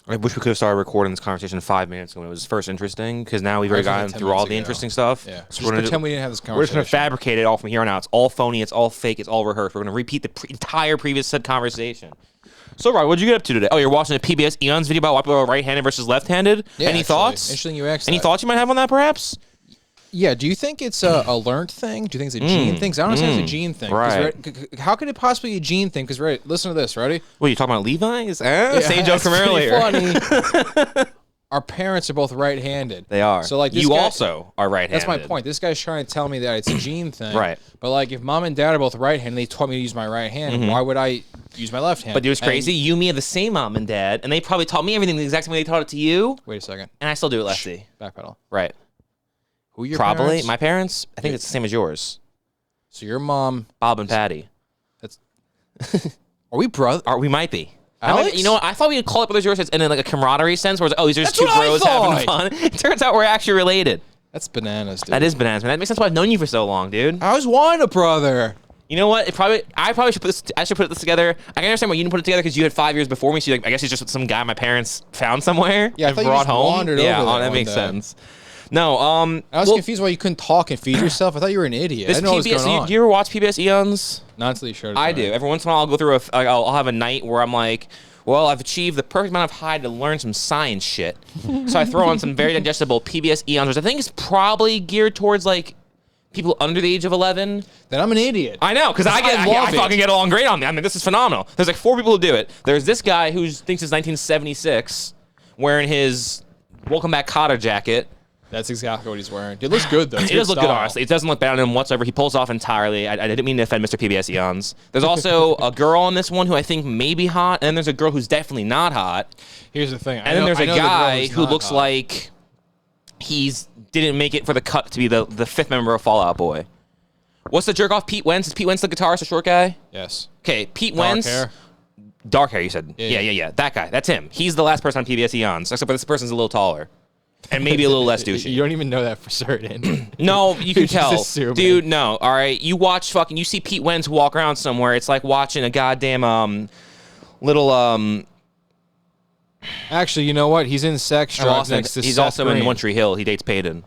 I wish we could have started recording this conversation 5 minutes ago when it was first interesting, because now we've already gotten through all the interesting stuff. Yeah. So just pretend we didn't have this conversation. We're just going to fabricate it all from here on out. It's all phony. It's all fake. It's all rehearsed. We're going to repeat the entire previous said conversation. So, Rod, what'd you get up to today? Oh, you're watching a PBS Eons video about why people are right-handed versus left-handed? Yeah, Any thoughts? Interesting you asked Any that. thoughts you might have on that, perhaps? Yeah, do you think it's a learned thing? Do you think it's a gene thing? 'Cause I don't think it's a gene thing. Right. How could it possibly be a gene thing? Because, listen to this, ready? What, you talking about Levi's? Same joke from earlier. Funny. Our parents are both right-handed. They are. So, like, this you guy, also are right-handed. That's my point. This guy's trying to tell me that it's a gene thing. Right. But, like, if mom and dad are both right-handed, they taught me to use my right hand, why would I use my left hand? But it was crazy. You and me have the same mom and dad, and they probably taught me everything the exact same way they taught it to you. Wait a second. And I still do it lefty. Backpedal. Right. Who are your Probably. parents? My parents? I think it's the same as yours. So your mom... Bob and Patty. That's... Are we brothers? We might be. Alex? You know what? I thought we would call it brothers Yurasits in like a camaraderie sense, where it's like, oh, these are just That's two what I bros having thought. fun. It turns out we're actually related. That's bananas, dude. That is bananas, man. That makes sense why I've known you for so long, dude. I always wanted a brother. You know what? I probably should put this. I should put this together. I can understand why you didn't put it together because you had 5 years before me. So like, I guess he's just some guy my parents found somewhere. Yeah, I and thought you brought just home. wandered yeah, over there that one makes day. sense. No, I was confused why you couldn't talk and feed yourself. I thought you were an idiot. I This didn't know what was PBS. going on. Do you ever watch PBS Eons? Not until you showed it. I to me. do. Every once in a while, I'll go through I'll have a night where I'm like, well, I've achieved the perfect amount of high to learn some science shit. So I throw on some very digestible PBS Eons, which I think is probably geared towards like people under the age of 11. Then I'm an idiot. I know, because I fucking get along great on that. I mean, this is phenomenal. There's like 4 people who do it. There's this guy who thinks it's 1976, wearing his Welcome Back Cotter jacket. That's exactly what he's wearing. It looks good, though. It does look good, honestly. It doesn't look bad on him whatsoever. He pulls off entirely. I didn't mean to offend Mr. PBS Eons. There's also a girl on this one who I think may be hot, and then there's a girl who's definitely not hot. Here's the thing. And then there's a guy who looks like he's didn't make it for the cut to be the 5th member of Fall Out Boy. What's the jerk off? Pete Wentz? Is Pete Wentz the guitarist, the short guy? Yes. Okay, Pete Dark Wentz. hair. Dark hair, you said. Yeah. Yeah. That guy. That's him. He's the last person on PBS Eons, except for this person's a little taller. And maybe a little less douchey. You don't even know that for certain. No, you can You're just tell. assuming. Dude, no. All right. You see Pete Wentz walk around somewhere. It's like watching a goddamn little Actually, you know what? He's in Sex Drugs next to he's Seth also Green. in One Tree Hill. He dates Peyton.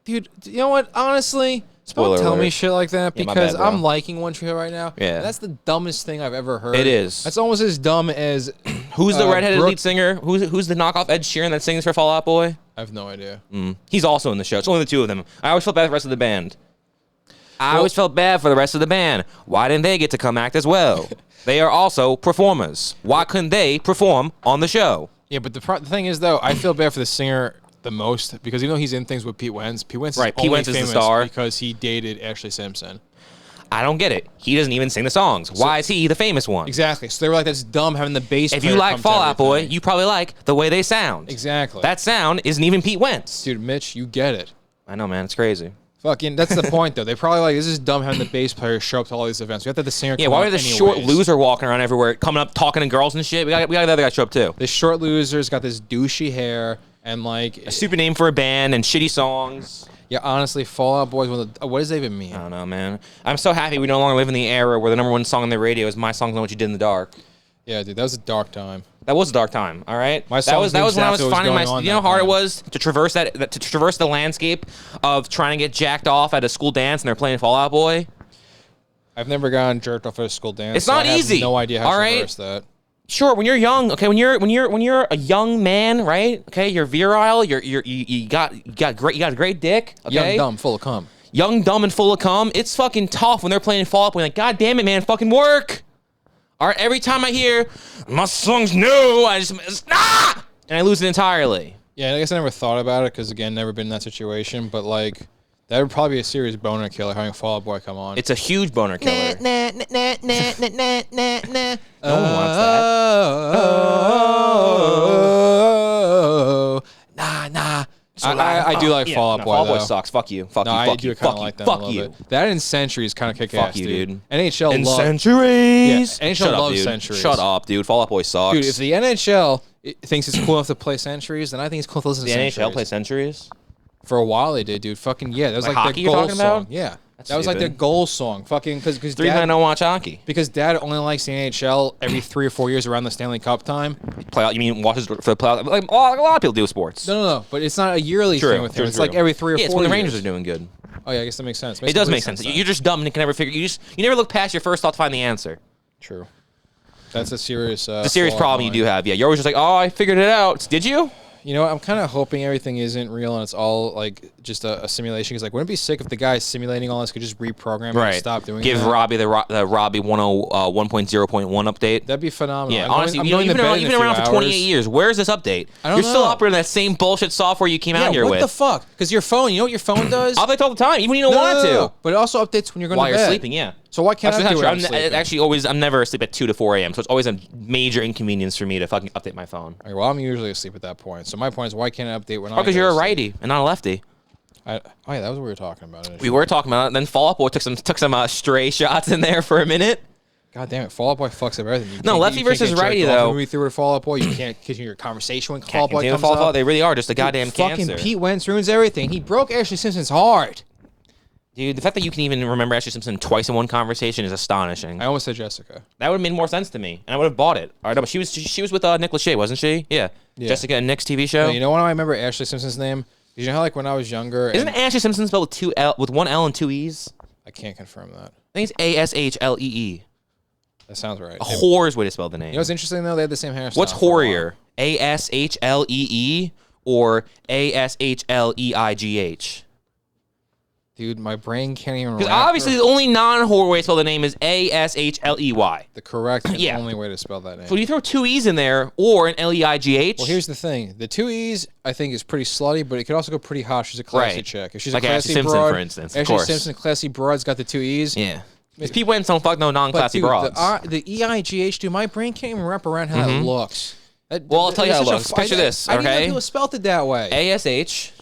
Dude, you know what? Honestly, Spoiler don't tell me alert. shit like that Yeah, my because bad, bro. I'm liking One Tree Hill right now. Yeah. That's the dumbest thing I've ever heard. It is. That's almost as dumb as... Who's the redheaded Brooke- lead singer? Who's the knockoff Ed Sheeran that sings for Fall Out Boy? I have no idea. He's also in the show. It's only the 2 of them. I always felt bad for the rest of the band. I always felt bad for the rest of the band. Why didn't they get to come act as well? They are also performers. Why couldn't they perform on the show? Yeah, but the thing is, though, I feel bad for the singer the most because even though he's in things with Pete Wentz is Right, Pete only Wentz is the famous star. because he dated Ashley Simpson. I don't get it. He doesn't even sing the songs. Why is he the famous one? Exactly. So they were like, that's dumb having the bass If player you like come to Fall Out Boy, everything. you probably like the way they sound. Exactly. That sound isn't even Pete Wentz. Dude, Mitch, you get it. I know, man. It's crazy. Fucking, that's the point, though. They probably like, this is dumb having the bass player show up to all these events. We have to have the singer Yeah, come why out are the anyways. short loser walking around everywhere, coming up, talking to girls and shit? We got the other guy show up, too. This short loser's got this douchey hair and, like... A stupid name for a band and shitty songs. Yeah, honestly, Fall Out Boy is one of the... What does that even mean? I don't know, man. I'm so happy we no longer live in the era where the #1 song on the radio is My Song's Know What You Did in the Dark. Yeah, dude, that was a dark time. That was a dark time, all right? My that was songs knew when I was exactly what was finding my... going on You know how that hard it time. was to traverse the landscape of trying to get jacked off at a school dance and they're playing Fall Out Boy? I've never gotten jerked off at a school dance. It's not so I have easy, no idea how all to right? traverse that. Sure, when you're young, okay, when you're a young man, right? Okay, you're virile, you got a great dick, okay? Young, dumb, full of cum. Young, dumb, and full of cum. It's fucking tough when they're playing Fall Out Boy. Like, God damn it, man, fucking work. All right, every time I hear my song's new, I just and I lose it entirely. Yeah, I guess I never thought about it because again, never been in that situation. But like, that would probably be a serious boner killer having Fall Out Boy come on. It's a huge boner killer. No one wants Nah. I do like Fall Out Boy. Fall Out Boy though. sucks. Fuck you. Fuck No, you. I Fuck do you. kind of Fuck like you. that. Fuck a little you. bit. That in Centuries kind of kick Fuck ass, you, dude. NHL In love. Centuries. Yeah, NHL Shut up, loves dude. Centuries. Shut up, dude. Fall Out Boy sucks. Dude, if the NHL thinks it's cool enough to play Centuries, then I think it's cool to listen the to NHL Centuries. play Centuries. For a while they did, dude. Fucking yeah, that was Like like hockey their you're goal talking song. about? Yeah. That was like their goal song. Fucking because Three men don't watch hockey. Because Dad only likes the NHL every 3 or 4 years around the Stanley Cup time. Playoff? You mean watches for the playoff? Like a lot of people do with sports. No. But it's not a yearly thing with him. It's like every 3 or 4 years. Yeah, it's when the Rangers are doing good. Oh yeah, I guess that makes sense. It does make sense. You're just dumb and you can never figure. You never look past your first thought to find the answer. True. That's a serious. The serious problem you do have. Yeah, you're always just like, oh, I figured it out. Did you? You know, I'm kind of hoping everything isn't real and it's all like just a simulation. Because like, wouldn't it be sick if the guy simulating all this could just reprogram it and stop doing Give that? Robbie the Robbie 1.0.1 update. That'd be phenomenal. Yeah, honestly, you've been around for 28 years. Where's this update? You're still operating that same bullshit software you came out here with. What the fuck? Because your phone, you know what your phone does? Updates all the time, even when you don't want it to. But it also updates when you're going to bed. While you're sleeping, yeah. So why can't I do it when I'm sleeping? Actually, I'm never asleep at 2 to 4 a.m., so it's always a major inconvenience for me to fucking update my phone. Okay, well, I'm usually asleep at that point. So my point is, why can't I update when I'm because you're a righty and not a lefty. Oh yeah, that was what we were talking about. We were talking about it. Then Fall Out Boy took some stray shots in there for a minute. God damn it, Fall Out Boy fucks up everything. No, lefty versus righty though. We through with Fall Out Boy. You can't continue your conversation when Fall Out Boy comes up. They really are just a goddamn cancer. Fucking Pete Wentz ruins everything. He broke Ashley Simpson's heart. Dude, the fact that you can even remember Ashley Simpson twice in one conversation is astonishing. I almost said Jessica. That would have made more sense to me, and I would have bought it. All right, but she was with Nick Lachey, wasn't she? Yeah. Jessica and Nick's TV show. No, you know when I remember Ashley Simpson's name? You know how like when I was younger. Isn't Ashley Simpson spelled with one L and 2 E's? I can't confirm that. I think it's ASHLEE. That sounds right. A whore's way to spell the name. You know what's interesting though? They had the same hairstyle. What's whorier? ASHLEE or ASHLEIGH? Dude, my brain can't even. Because obviously the only non-whore way to spell the name is ASHLEY. The correct and only way to spell that name. So you throw 2 E's in there or an LEIGH. Well, here's the thing: the 2 E's I think is pretty slutty, but it could also go pretty hot. She's a classy chick. If she's like a classy Ashley Simpson, broad, for instance. Ashley Simpson, classy broad's got the 2 E's. Yeah. Because people don't fuck no non-classy broads. The EIGH, dude, my brain can't even wrap around how that looks. Well, I'll tell you how it looks. Picture this, okay? I didn't know people spelled it that way. ASH.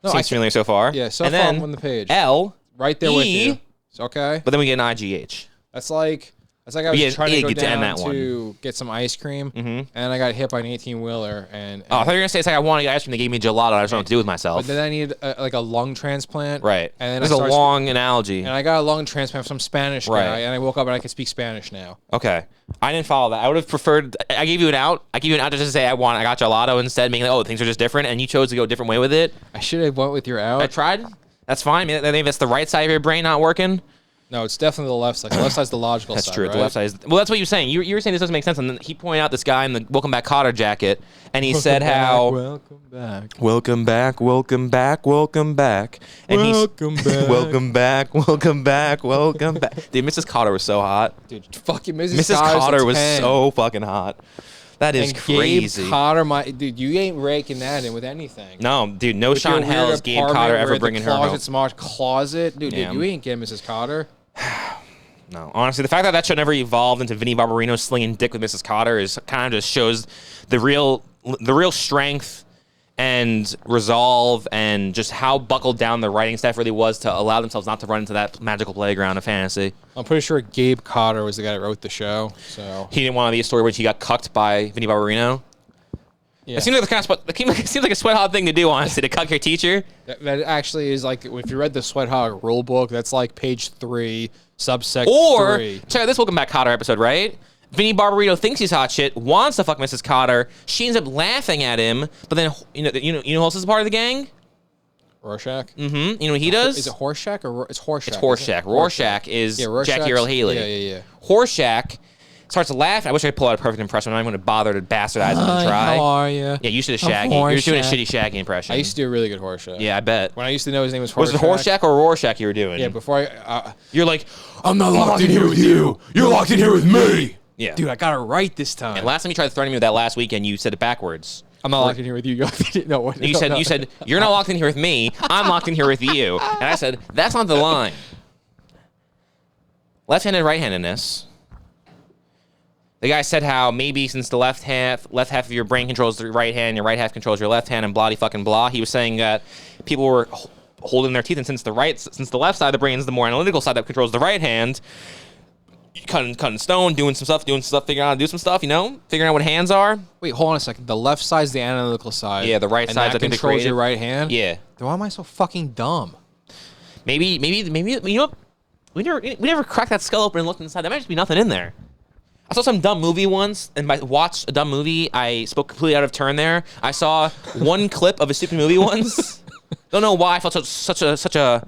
Seems familiar so far. Yeah, so and far then on the page. L. Right there with you. It's okay. But then we get an IGH. That's like I was trying to go down to get some ice cream, and I got hit by an 18-wheeler. And I thought you were gonna say it's like I wanted ice cream. They gave me gelato. I just don't know what to do with myself. But then I needed like a lung transplant. Right. And then this is a long analogy. And I got a lung transplant from some Spanish guy, and I woke up and I could speak Spanish now. Okay. I didn't follow that. I would have preferred. I gave you an out. I gave you an out just to say I got gelato instead, making like, oh, things are just different, and you chose to go a different way with it. I should have went with your out. I tried. That's fine. I think that's the right side of your brain not working. No, it's definitely the left side. The left side's the logical side. That's true. Right? The left side is. Well, that's what you were saying. You were saying this doesn't make sense, and then he pointed out this guy in the Welcome Back Cotter jacket, and he said how. Welcome back. Welcome back. Welcome back. Welcome back. And welcome back. Welcome back. Welcome back. Welcome back. Dude, Mrs. Cotter was so hot. Dude, fucking Mrs. Cotter was so fucking hot. That is crazy. Gabe Cotter, dude, you ain't raking that in with anything. No, dude, no shot in hell is Gabe Cotter ever bringing her home. Smart closet, dude, you ain't getting Mrs. Cotter. No, honestly, the fact that show never evolved into Vinny Barbarino slinging dick with Mrs. Cotter is kind of just shows the real strength and resolve and just how buckled down the writing staff really was to allow themselves not to run into that magical playground of fantasy. I'm pretty sure Gabe Cotter was the guy that wrote the show. So he didn't want to be a story where he got cucked by Vinny Barbarino. Yeah. It seems like the kind of it seems like a sweat hog thing to do, honestly, to cuck your teacher. That actually is like if you read the Sweat Hog rule book, that's like page 3, subsection 3. Check out this Welcome Back Cotter episode, right? Vinny Barbarino thinks he's hot shit, wants to fuck Mrs. Cotter. She ends up laughing at him, but then you know who else is a part of the gang? Rorschach. You know what he does? Is it Horseshack or it's Horseshack? It's Horseshack. Rorschach is Jackie Earl Haley. Yeah. Horseshack starts to laugh. I wish I could pull out a perfect impression. I'm not even going to bother to bastardize it and try. How are you? Yeah, you should have Shaggy. You're doing a shitty Shaggy impression. I used to do a really good Horseshack. Yeah, I bet. When I used to know his name was Horseshack. Was it Horseshack or Rorschach you were doing? Yeah, before I... You're like, I'm not locked in here with you. You're locked in here with me. Yeah. Dude, I got it right this time. And last time you tried threatening me with that last weekend, you said it backwards. I'm not locked in here with you. You said, you're not locked in here with me. I'm locked in here with you. And I said, that's not the line. Left-handed, right-handedness. The guy said how maybe since the left half of your brain controls the right hand, your right half controls your left hand, and blah fucking blah. He was saying that people were holding their teeth, and since the left side of the brain is the more analytical side that controls the right hand, cutting stone, doing some stuff, figuring out how to do some stuff, figuring out what hands are. Wait, hold on a second. The left side's the analytical side. Yeah, the right side's I think controls your right hand. Yeah. Then why am I so fucking dumb? Maybe we never cracked that skull open and looked inside. There might just be nothing in there. I saw some dumb movie once, and by watched a dumb movie, I spoke completely out of turn there. I saw one clip of a stupid movie once. Don't know why I felt such a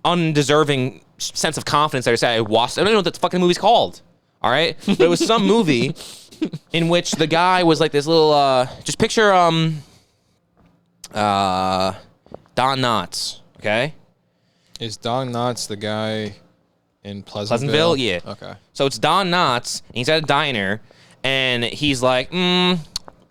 undeserving sense of confidence that I said I watched. I don't know what the fucking movie's called. All right, but it was some movie in which the guy was like this little. Just picture Don Knotts. Okay. Is Don Knotts the guy in Pleasantville? Yeah. Okay. So it's Don Knotts, and he's at a diner, and he's like,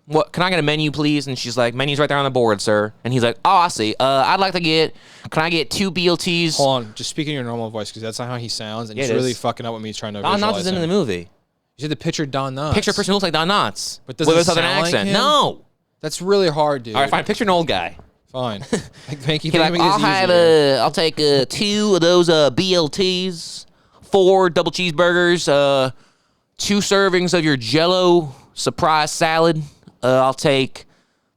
what? Can I get a menu, please? And she's like, menu's right there on the board, sir. And he's like, oh, I see. I'd like to get. Can I get 2 BLTs? Hold on, just speak in your normal voice because that's not how he sounds, and Yeah, it's it really is. fucking up with me trying to. Don Knotts visualize is in him. the movie. You said the picture Don Knotts. Picture a person who looks like Don Knotts. But does with it a southern sound like accent. him? No. That's really hard, dude. All right, fine. Picture an old guy. Fine. Thank you. He's like, I'll take 2 of those BLTs, 4 double cheeseburgers, 2 servings of your Jello surprise salad. I'll take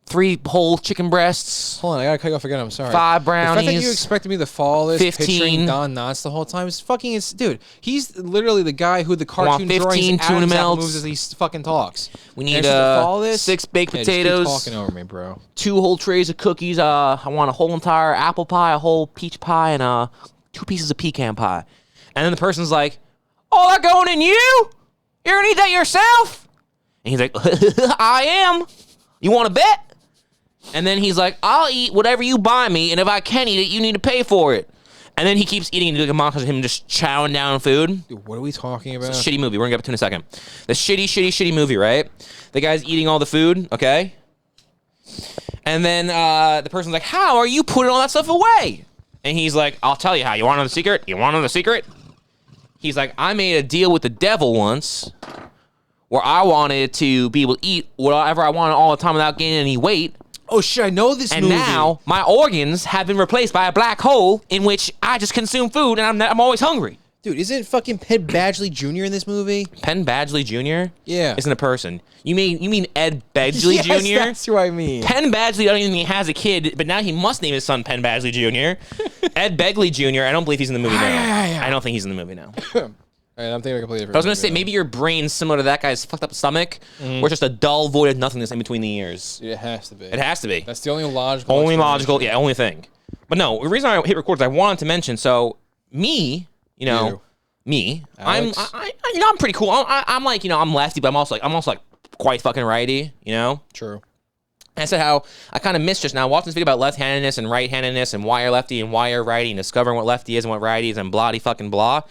3 whole chicken breasts. Hold on, I gotta cut you off again. I'm sorry. 5 brownies. The fact that you expected me to follow this 15. picturing Don Knotts the whole time is fucking. Dude, he's literally the guy who the cartoon 15 drawings tuna Adam's apple melts. moves as he fucking talks. We need follow this? 6 baked Yeah, just keep potatoes. talking over me, bro. 2 whole trays of cookies. I want a whole entire apple pie, a whole peach pie, and 2 pieces of pecan pie. And then the person's like, "Oh, that going in you? You're gonna eat that yourself?" And he's like, "I am. You want to bet?" And then he's like, "I'll eat whatever you buy me, and if I can't eat it, you need to pay for it." And then he keeps eating and doing a montage of him just chowing down food. Dude, what are we talking about? It's a shitty movie. We're gonna get up to it in a second. The shitty movie, right? The guy's eating all the food, okay? And then the person's like, "How are you putting all that stuff away?" And he's like, "I'll tell you how. You want to know the secret? You want to know the secret?" He's like, "I made a deal with the devil once where I wanted to be able to eat whatever I wanted all the time without gaining any weight. Oh shit, I know this And movie. now my organs have been replaced by a black hole in which I just consume food and I'm always hungry." Dude, isn't fucking Penn Badgley Jr. in this movie? Penn Badgley Jr. Yeah. isn't a person. You mean Ed Badgley Yes, Jr.? that's who I mean. Penn Badgley, I don't even think he has a kid, but now he must name his son Penn Badgley Jr. Ed Begley Jr., I don't believe he's in the movie now. I don't think he's in the movie now. All right, I'm thinking of a completely different. I was going to say, maybe your brain's similar to that guy's fucked up stomach, where it's just a dull void of nothingness in between the ears. Dude, it has to be. It has to be. That's the only logical. Only explanation. logical, yeah, only thing. But no, the reason I hit record is I wanted to mention, so me, me, Alex? I'm pretty cool. I'm like, I'm lefty, but I'm also like quite fucking righty, True. And I said how I kind of missed just now watching this video about left-handedness and right-handedness and why you're lefty and why you're righty and discovering what lefty is and what righty is and blah fucking blah.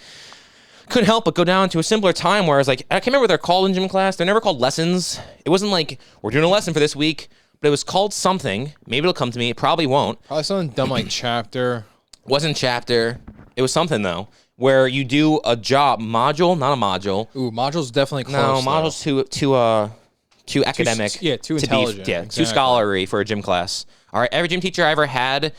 Couldn't help but go down to a simpler time where I was like, I can't remember what they're called in gym class. They're never called lessons. It wasn't like, we're doing a lesson for this week, but it was called something. Maybe it'll come to me. It probably won't. Probably something dumb like chapter. Wasn't chapter. It was something, though, where you do a job. Module, not a module. Ooh, module's definitely close. No, though. module's too academic. Too intelligent. Too Exactly. scholarly for a gym class. All right, every gym teacher I ever had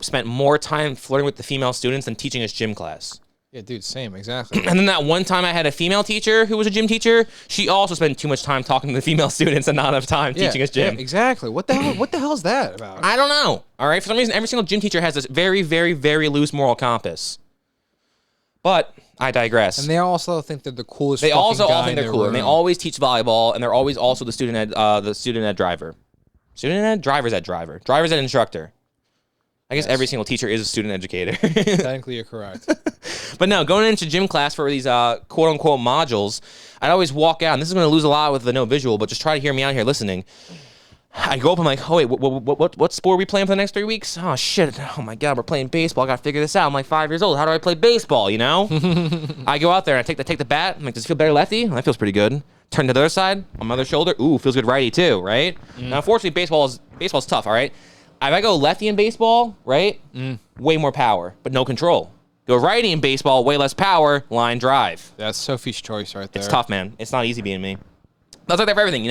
spent more time flirting with the female students than teaching his gym class. Yeah, dude, same, exactly. And then that one time I had a female teacher who was a gym teacher, she also spent too much time talking to the female students and not enough time teaching us gym. Yeah, exactly. What the hell? What the hell is that about? I don't know. All right, for some reason, every single gym teacher has this very, very, very loose moral compass. But I digress. And they also think they're the coolest. They fucking also guy all think in they're their cool, and they room. always teach volleyball, and they're always also the student ed driver. Student ed? Driver's ed driver. Driver's ed instructor. I guess every single teacher is a student educator. Technically, you're correct. But no, going into gym class for these quote-unquote modules, I'd always walk out, and this is going to lose a lot with the no visual, but just try to hear me out here listening. I go up, I'm like, oh, wait, what sport are we playing for the next 3 weeks? Oh, shit. Oh, my God, we're playing baseball. I got to figure this out. I'm like 5 years old. How do I play baseball, I go out there, and I take the bat. I'm like, does it feel better lefty? That feels pretty good. Turn to the other side, on my other shoulder. Ooh, feels good righty, too, right? Now, unfortunately, baseball's tough, all right? If I go lefty in baseball, right, way more power, but no control. Go righty in baseball, way less power, line drive. That's Sophie's choice right there. It's tough, man. It's not easy being me. That's like that for everything,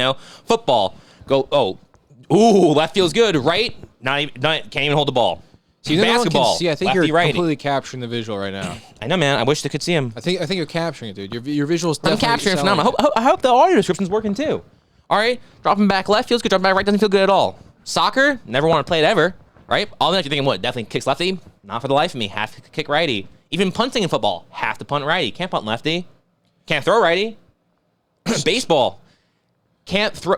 Football, ooh, left feels good, right? Can't even hold the ball. See, no one can Basketball, see. I think lefty, you're righty. completely capturing the visual right now. I know, man. I wish they could see him. I think you're capturing it, dude. Your visuals. I'm Definitely capturing it selling phenomenal. I hope the audio description's working too. All right, dropping back left feels good. Dropping back right doesn't feel good at all. Soccer, never want to play it ever. Right? All that you're thinking, what? Definitely kicks lefty. Not for the life of me. Have to kick righty. Even punting in football, have to punt righty. Can't punt lefty. Can't throw righty. Baseball, can't throw.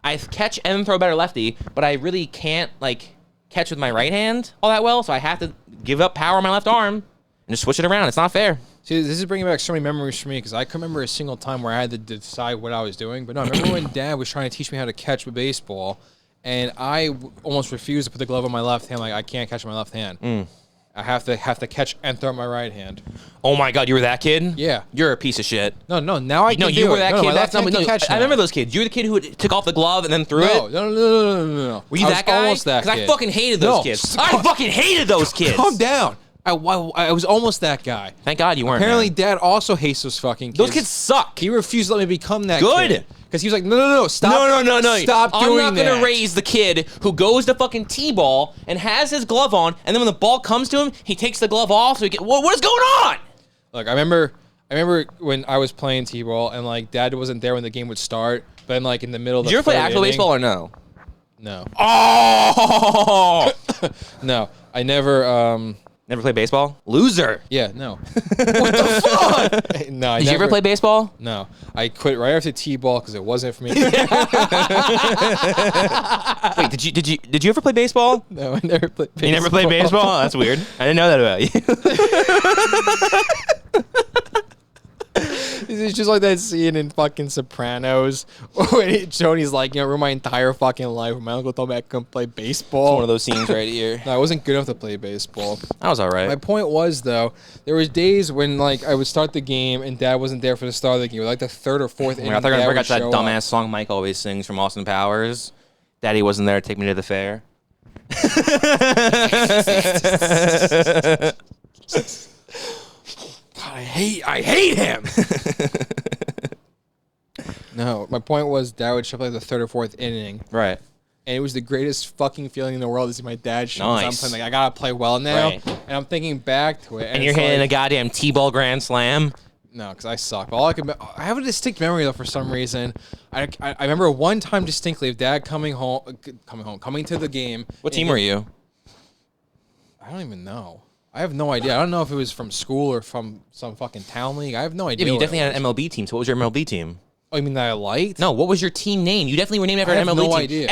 I catch and throw better lefty, but I really can't like catch with my right hand all that well. So I have to give up power on my left arm and just switch it around. It's not fair. See, this is bringing back so many memories for me because I can remember a single time where I had to decide what I was doing. But no, I remember when Dad was trying to teach me how to catch with baseball, and I almost refused to put the glove on my left hand. Like, I can't catch my left hand. I have to catch and throw my right hand. Oh my God, you were that kid? Yeah. You're a piece of shit. No, now I can do it. You were that kid. That's not I remember those kids. You were the kid who took off the glove and then threw it? No. Were you that guy? Almost that kid. Because I fucking hated those kids. I fucking hated those kids. Calm down. I was almost that guy. Thank God you weren't. Apparently, Dad also hates those fucking kids. Those kids suck. He refused to let me become that Good. kid. Because he was like, no, stop. No. Stop doing that. I'm not going to raise the kid who goes to fucking T-ball and has his glove on, and then when the ball comes to him, he takes the glove off. So what is going on? Look, I remember when I was playing T-ball, and like Dad wasn't there when the game would start, but then like in the middle of the Did you ever play third actual inning- baseball or no? No. Oh! No, I never. Never played baseball? Loser. Yeah, no. What the fuck? No, Did you ever play baseball? No, I quit right after T-ball because it wasn't for me. Wait, did you ever play baseball? No, I never played baseball. You never played baseball? That's weird. I didn't know that about you. This is just like that scene in fucking Sopranos when Tony's like, ruined my entire fucking life when my uncle told me I couldn't play baseball. One of those scenes right here. No, I wasn't good enough to play baseball. That was all right. My point was, though, there was days when like I would start the game and Dad wasn't there for the start of the game. Like the third or fourth inning. I thought I forgot that show dumbass up. song Mike always sings from Austin Powers. Daddy wasn't there to take me to the fair. God, I hate him. No, my point was Dad would show up like the third or fourth inning. Right. And it was the greatest fucking feeling in the world to see my dad show up. Nice. I'm playing, like, I gotta play well now. Right. And I'm thinking back to it. And you're hitting a goddamn T-ball grand slam. No, because I suck. But I have a distinct memory though for some reason. I remember one time distinctly of Dad coming to the game. What team were you? I don't even know. I have no idea. I don't know if it was from school or from some fucking town league. I have no idea. Yeah, but you what definitely had an MLB team. So what was your MLB team? Oh, you mean that I liked? No, what was your team name? You definitely were named after I an have MLB no team. idea.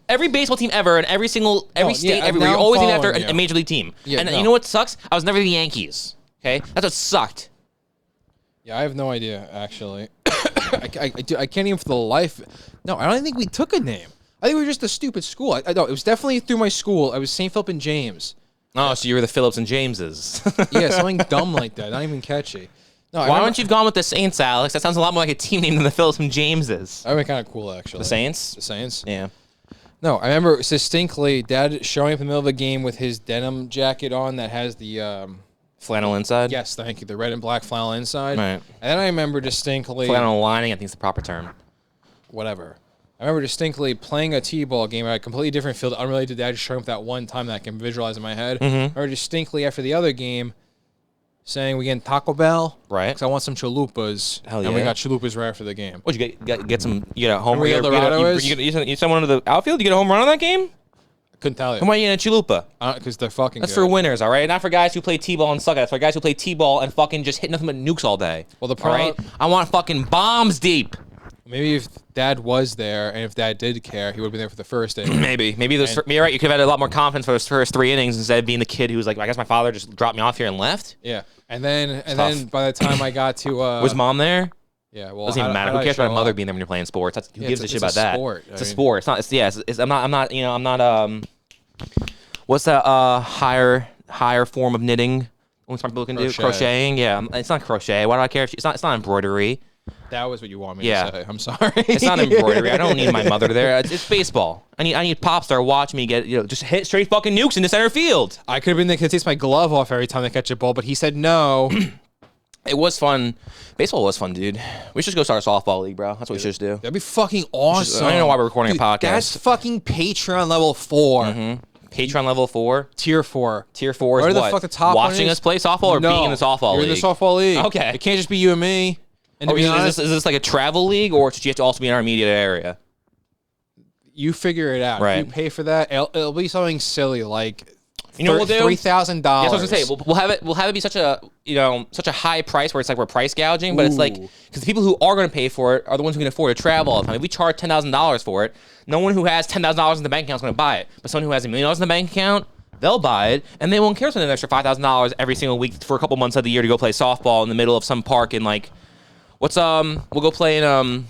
Every baseball team ever and every state now everywhere, you're I'm always named after following a you. major league team. Yeah, and no. you know what sucks? I was never the Yankees. Okay, that's what sucked. Yeah, I have no idea actually. I can't even for the life. No, I don't think we took a name. I think we were just a stupid school. I know it was definitely through my school. I was St. Philip and James. Oh, so you were the Phillips and Jameses. Yeah, something dumb like that. Not even catchy. No, Why don't you have gone with the Saints, Alex? That sounds a lot more like a team name than the Phillips and Jameses. I mean, kind of cool actually. The Saints? The Saints. Yeah. No, I remember distinctly Dad showing up in the middle of the game with his denim jacket on that has the Flannel inside? yes, thank you, the red and black flannel inside. Right. And then I remember distinctly Flannel lining, I think is the proper term. whatever. I remember distinctly playing a T-ball game at a completely different field, unrelated to Dad, just showing up that one time that I can visualize in my head. I remember distinctly after the other game saying we getting Taco Bell. Right. Because I want some chalupas. Hell And we yeah. got chalupas right after the game. What'd you get some, you get a home Remember run? where Eldorado is? You sent one to the outfield? You get a home run on that game? Couldn't tell you. Why are you in a chalupa? Because they're fucking That's good. for winners, all right? Not for guys who play T-ball and suck at it. It's for guys who play T-ball and fucking just hit nothing but nukes all day. Well, the all right? I want fucking bombs deep. Maybe if Dad was there and if Dad did care, he would have been there for the first inning. Maybe you're right. You could have had a lot more confidence for those first 3 innings instead of being the kid who was like, I guess my father just dropped me off here and left. Yeah. And then by the time I got to Was mom there? yeah, well, Doesn't even matter. Who cares about a mother being there when you're playing sports? Who gives a shit about that? Sport. It's a sport. It's not. I'm not. What's that? Higher form of knitting. What some people can do? Crocheting. Yeah, it's not crochet. Why do I care? It's not embroidery. That was what you want me Yeah. to say. I'm sorry. It's not embroidery. I don't need my mother there. It's baseball. I need Popstar watch me get just hit straight fucking nukes into center field. I could have been the kid that takes my glove off every time I catch a ball, but he said no. It was fun. Baseball was fun, dude. We should go start a softball league, bro. That's what we should just do. That'd be fucking awesome. I don't know why we're recording a podcast. That's fucking Patreon level 4. Patreon level 4. Tier 4. Tier 4 is Where the what? fuck the top one Watching is? us play softball or No, being in the softball you're league? in the softball league. Okay. It can't just be you and me. And to be honest, is this like a travel league, or do you have to also be in our immediate area? you figure it out. Right. If you pay for that, it'll be something silly like You know what we'll do? $3,000. That's what I was gonna say. We'll have it be such a high price where it's like we're price gouging, but it's like because the people who are gonna pay for it are the ones who can afford to travel all the time. If we charge $10,000 for it, no one who has $10,000 in the bank account is gonna buy it. But someone who has $1 million in the bank account, they'll buy it, and they won't care spending an extra $5,000 every single week for a couple months of the year to go play softball in the middle of some park in like, we'll go play in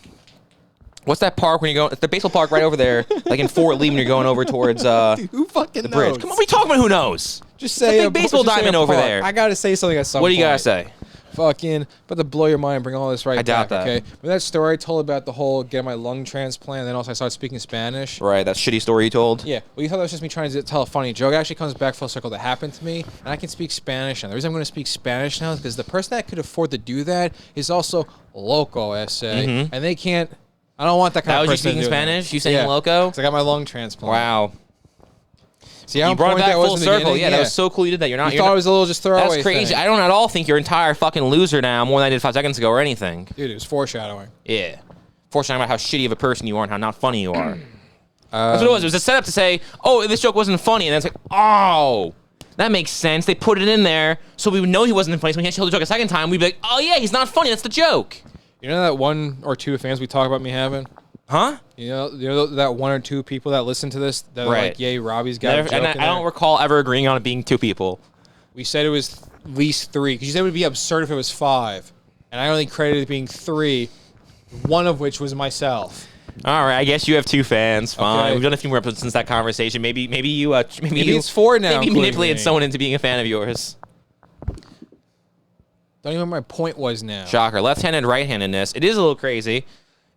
what's that park when you go? It's the baseball park right over there, like in Fort Lee when you're going over towards Dude, who fucking the bridge. knows? Come on, we talking about who knows? Just say the big baseball diamond over there. I gotta say something at some point. What do you gotta say? Fucking, about to blow your mind, bring all this right I doubt back, that. okay? But that story I told about the whole getting my lung transplant, and then also I started speaking Spanish. Right, that shitty story you told. Yeah, well, you thought that was just me trying to tell a funny joke. It actually comes back full circle. That happened to me, and I can speak Spanish. And the reason I'm going to speak Spanish now is because the person that could afford to do that is also loco, S.A., and they can't. I don't want that kind That of was you person speaking doing Spanish? that. You saying loco? 'Cause I got my lung transplant. Wow. See how You brought it important back that was full in the circle. beginning? Yeah, that was so cool you did that. You're You thought it was a little just throwaway. That's crazy. thing. I don't at all think you're an entire fucking loser now, more than I did 5 seconds ago or anything. Dude, it was foreshadowing. Yeah. Foreshadowing about how shitty of a person you are and how not funny you are. That's what it was. It was a setup to say, oh, this joke wasn't funny. And then it's like, oh, that makes sense. They put it in there so we would know he wasn't funny. So when he actually told the joke a second time, we'd be like, oh, yeah, he's not funny. That's the joke. You know that 1 or 2 fans we talk about me having? Huh? You know that 1 or 2 people that listen to this that are Right. like, yay, Robbie's got a joke And in I there. don't recall ever agreeing on it being 2 people. We said it was at least 3 because you said it would be absurd if it was 5, and I only credited it being 3, one of which was myself. All right, I guess you have 2 fans. Fine. Okay. We've done a few more episodes since that conversation. Maybe you Maybe it's 4 now. Maybe including manipulated me. someone into being a fan of yours. Don't even know what my point was now. Shocker. Left-handed, right-handedness. It is a little crazy.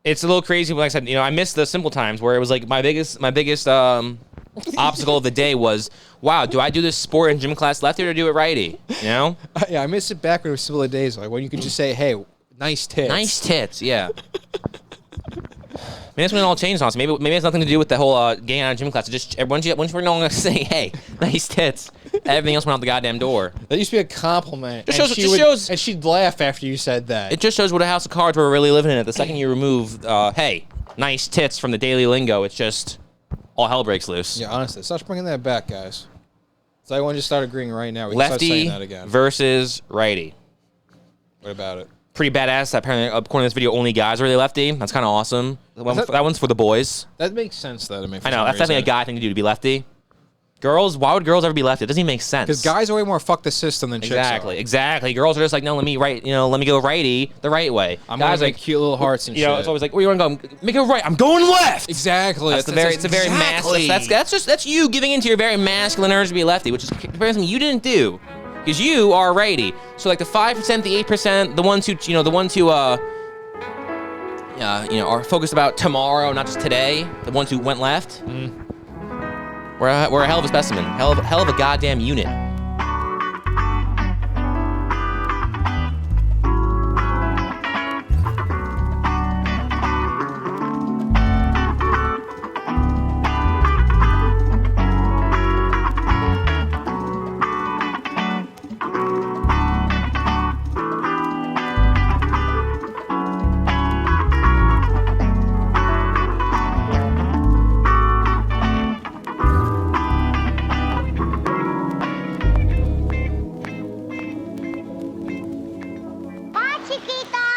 It's a little crazy. Like I said, I missed the simple times where it was like my biggest obstacle of the day was, wow, do I do this sport in gym class lefty or do it righty? You know? Yeah, I missed it back when it was simpler days, like when you could just say, "Hey, nice tits." Nice tits. Yeah. Maybe that's when it all changed, honestly. Maybe it has nothing to do with the whole getting out of gym class. It just once you were no longer saying, "Hey, nice tits," everything else went out the goddamn door. That used to be a compliment. Just and shows- and she'd laugh after you said that. It just shows what a house of cards we're really living in. It. The second you remove, "Hey, nice tits" from the daily lingo, it's just all hell breaks loose. Yeah, honestly, start bringing that back, guys. So everyone just start agreeing right now. We can start Lefty saying that again. versus righty. What about it? Pretty badass. Apparently, according to this video, only guys are really lefty. That's kind of awesome. That one's for the boys. That makes sense, though, to me. I know. That's definitely a guy thing to do, to be lefty. Girls, why would girls ever be lefty? It doesn't even make sense. Because guys are way more fuck the system than chicks are. Exactly. Girls are just like, no, let me go righty the right way. I'm guys gonna make cute little hearts and shit. It's always like, where you want to go? Make it right. I'm going left. Exactly. It's a very masculine. That's you giving into your very masculine urge to be a lefty, which is something you didn't do, because you are righty. So like the 5%, the 8%, the ones who are focused about tomorrow, not just today. The ones who went left. We're a hell of a specimen. Hell of a goddamn unit. Bye, Chiquita.